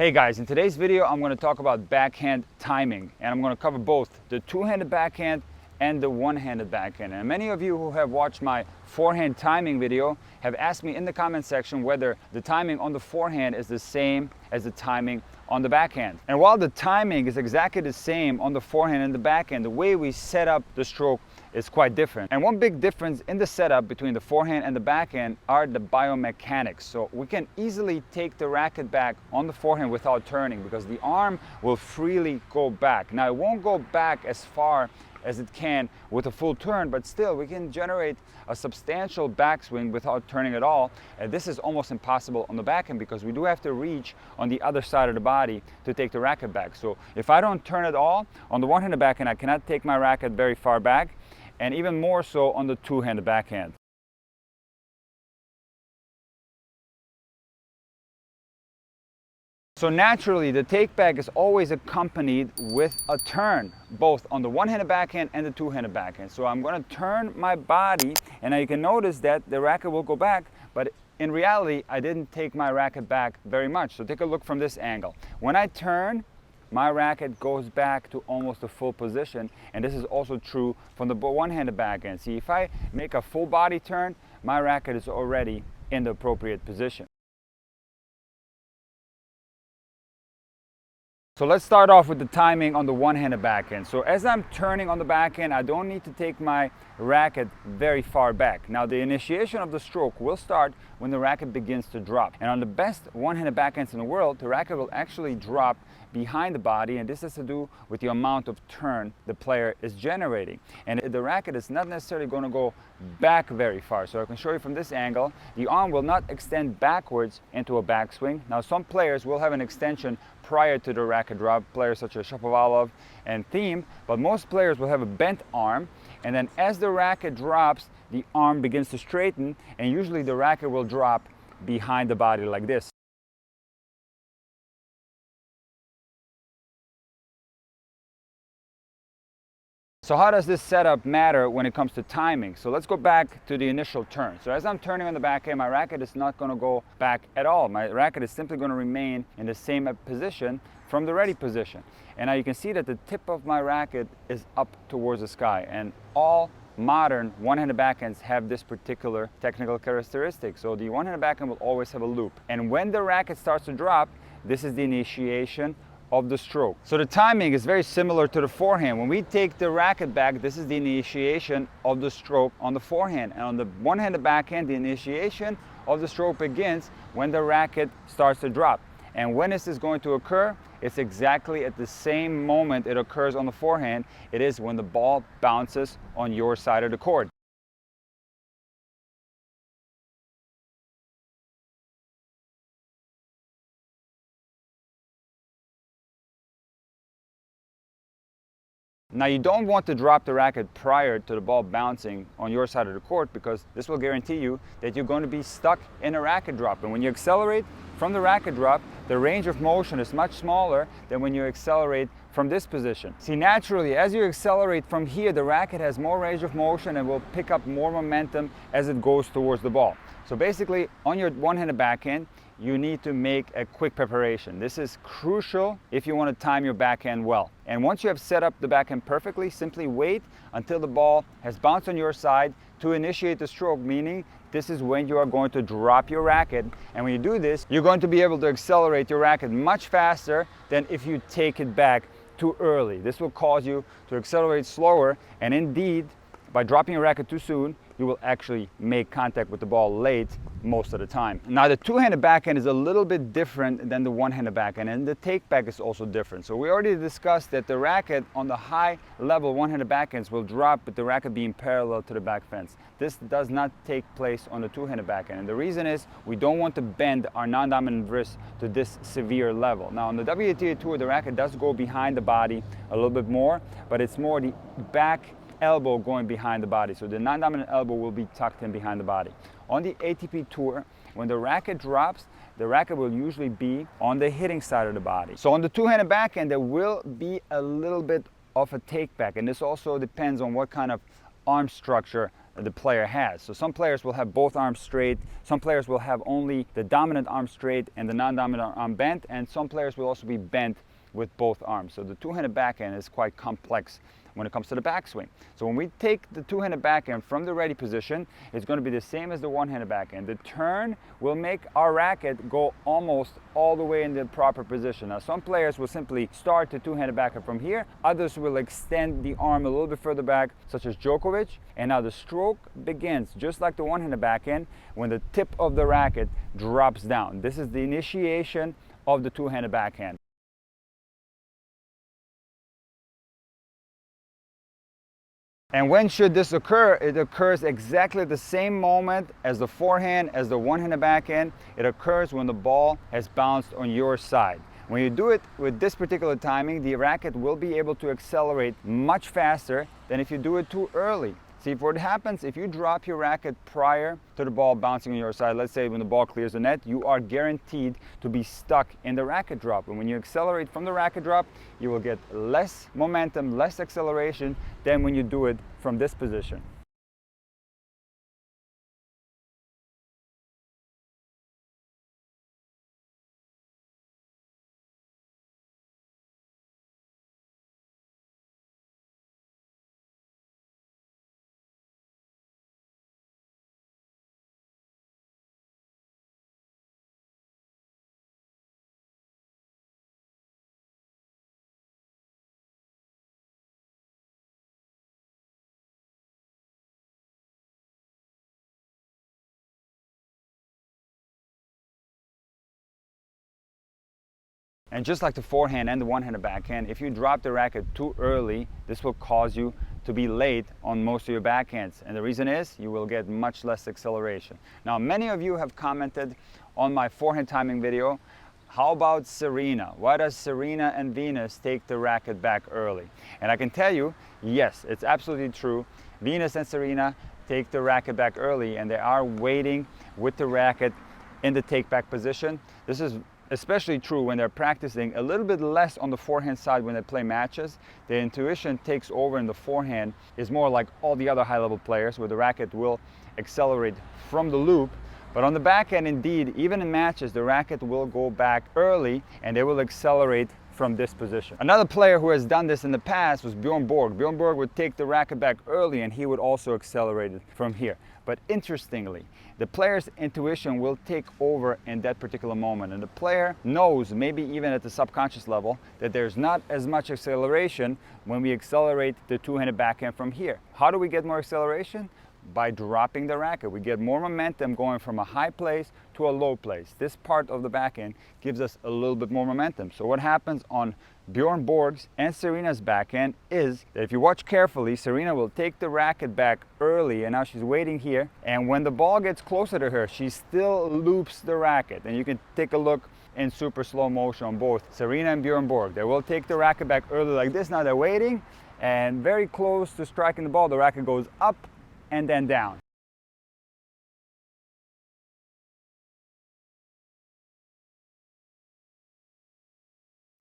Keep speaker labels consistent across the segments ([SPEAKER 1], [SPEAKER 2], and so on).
[SPEAKER 1] Hey guys, in today's video I'm going to talk about backhand timing, and I'm going to cover both the two-handed backhand and the one-handed backhand. And many of you who have watched my forehand timing video have asked me in the comment section whether the timing on the forehand is the same as the timing on the backhand. And while the timing is exactly the same on the forehand and the backhand, the way we set up the stroke is quite different. And one big difference in the setup between the forehand and the backhand are the biomechanics. So we can easily take the racket back on the forehand without turning because the arm will freely go back. Now it won't go back as far as it can with a full turn, but still we can generate a substantial backswing without turning at all. And this is almost impossible on the backhand because we do have to reach on the other side of the body to take the racket back. So if I don't turn at all on the one-handed backhand, I cannot take my racket very far back, and even more so on the two-handed backhand. So naturally, the take back is always accompanied with a turn, both on the one-handed backhand and the two-handed backhand. So I'm going to turn my body, and now you can notice that the racket will go back, but in reality, I didn't take my racket back very much. So take a look from this angle. When I turn, my racket goes back to almost a full position, and this is also true from the one-handed backhand. See, if I make a full body turn, my racket is already in the appropriate position. So let's start off with the timing on the one-handed backhand. So as I'm turning on the backhand, I don't need to take my racket very far back. Now the initiation of the stroke will start when the racket begins to drop. And on the best one-handed backhands in the world, the racket will actually drop behind the body, and this has to do with the amount of turn the player is generating. And the racket is not necessarily going to go back very far. So I can show you from this angle, the arm will not extend backwards into a backswing. Now some players will have an extension prior to the racket drop, players such as Shapovalov and Thiem, but most players will have a bent arm, and then as the racket drops, the arm begins to straighten, and usually the racket will drop behind the body like this. So how does this setup matter when it comes to timing? So let's go back to the initial turn. So as I'm turning on the backhand, my racket is not going to go back at all. My racket is simply going to remain in the same position from the ready position. And now you can see that the tip of my racket is up towards the sky. And all modern one-handed backhands have this particular technical characteristic. So the one-handed backhand will always have a loop. And when the racket starts to drop, this is the initiation of the stroke. So the timing is very similar to the forehand. When we take the racket back, this is the initiation of the stroke on the forehand. And on the one-handed backhand, the initiation of the stroke begins when the racket starts to drop. And when is this going to occur? It's exactly at the same moment it occurs on the forehand. It is when the ball bounces on your side of the court. Now you don't want to drop the racket prior to the ball bouncing on your side of the court, because this will guarantee you that you're going to be stuck in a racket drop. And when you accelerate from the racket drop, the range of motion is much smaller than when you accelerate from this position. See, naturally, as you accelerate from here, the racket has more range of motion and will pick up more momentum as it goes towards the ball. So basically, on your one-handed backhand, you need to make a quick preparation. This is crucial if you want to time your backhand well. And once you have set up the backhand perfectly, simply wait until the ball has bounced on your side to initiate the stroke, meaning this is when you are going to drop your racket. And when you do this, you're going to be able to accelerate your racket much faster than if you take it back too early. This will cause you to accelerate slower, and indeed, by dropping your racket too soon, you will actually make contact with the ball late most of the time. Now the two-handed backhand is a little bit different than the one-handed backhand, and the take back is also different. So we already discussed that the racket on the high level one-handed backhands will drop with the racket being parallel to the back fence. This does not take place on the two-handed backhand, and the reason is we don't want to bend our non-dominant wrist to this severe level. Now on the WTA Tour, the racket does go behind the body a little bit more, but it's more the back elbow going behind the body. So the non-dominant elbow will be tucked in behind the body. On the ATP Tour, when the racket drops, the racket will usually be on the hitting side of the body. So on the two-handed backhand, there will be a little bit of a take back, and this also depends on what kind of arm structure the player has. So some players will have both arms straight, some players will have only the dominant arm straight and the non-dominant arm bent, and some players will also be bent with both arms. So the two-handed backhand is quite complex when it comes to the backswing. So when we take the two-handed backhand from the ready position, it's going to be the same as the one-handed backhand. The turn will make our racket go almost all the way in the proper position. Now some players will simply start the two-handed backhand from here, others will extend the arm a little bit further back, such as Djokovic, and now the stroke begins just like the one-handed backhand when the tip of the racket drops down. This is the initiation of the two-handed backhand. And when should this occur? It occurs exactly the same moment as the forehand, as the one-handed backhand. It occurs when the ball has bounced on your side. When you do it with this particular timing, the racket will be able to accelerate much faster than if you do it too early. See, what happens if you drop your racket prior to the ball bouncing on your side, let's say when the ball clears the net, you are guaranteed to be stuck in the racket drop. And when you accelerate from the racket drop, you will get less momentum, less acceleration than when you do it from this position. And just like the forehand and the one-handed backhand, if you drop the racket too early, this will cause you to be late on most of your backhands. And the reason is you will get much less acceleration. Now, many of you have commented on my forehand timing video, how about Serena? Why does Serena and Venus take the racket back early? And I can tell you, yes, it's absolutely true. Venus and Serena take the racket back early and they are waiting with the racket in the take-back position. This is especially true when they're practicing a little bit less on the forehand side when they play matches. The intuition takes over in the forehand is more like all the other high-level players where the racket will accelerate from the loop. But on the backhand, indeed, even in matches, the racket will go back early and they will accelerate from this position. Another player who has done this in the past was Bjorn Borg. Bjorn Borg would take the racket back early and he would also accelerate it from here. But interestingly, the player's intuition will take over in that particular moment. And the player knows, maybe even at the subconscious level, that there's not as much acceleration when we accelerate the two-handed backhand from here. How do we get more acceleration? By dropping the racket. We get more momentum going from a high place to a low place. This part of the backhand gives us a little bit more momentum. So what happens on Bjorn Borg's and Serena's backhand is that if you watch carefully, Serena will take the racket back early and now she's waiting here. And when the ball gets closer to her, she still loops the racket. And you can take a look in super slow motion on both Serena and Bjorn Borg. They will take the racket back early like this. Now they're waiting and very close to striking the ball, the racket goes up and then down.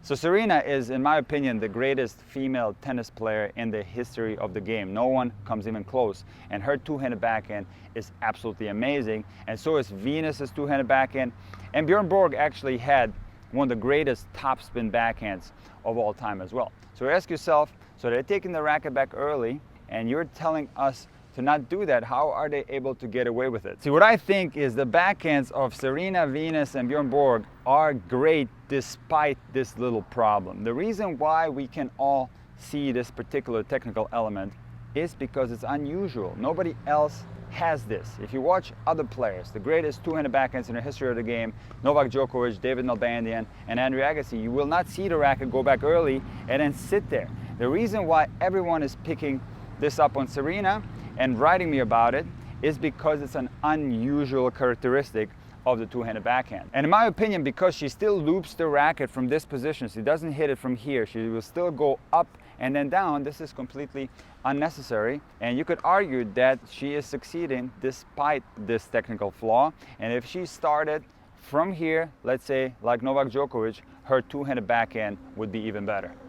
[SPEAKER 1] So Serena is, in my opinion, the greatest female tennis player in the history of the game. No one comes even close. And her two-handed backhand is absolutely amazing. And so is Venus's two-handed backhand. And Bjorn Borg actually had one of the greatest topspin backhands of all time as well. So ask yourself, so they're taking the racket back early and you're telling us to not do that, how are they able to get away with it? See, what I think is the backhands of Serena, Venus, and Bjorn Borg are great despite this little problem. The reason why we can all see this particular technical element is because it's unusual. Nobody else has this. If you watch other players, the greatest two-handed backhands in the history of the game, Novak Djokovic, David Nalbandian, and Andre Agassi, you will not see the racket go back early and then sit there. The reason why everyone is picking this up on Serena and writing me about it is because it's an unusual characteristic of the two-handed backhand. And in my opinion, because she still loops the racket from this position, she doesn't hit it from here, she will still go up and then down, this is completely unnecessary. And you could argue that she is succeeding despite this technical flaw. And if she started from here, let's say like Novak Djokovic, her two-handed backhand would be even better.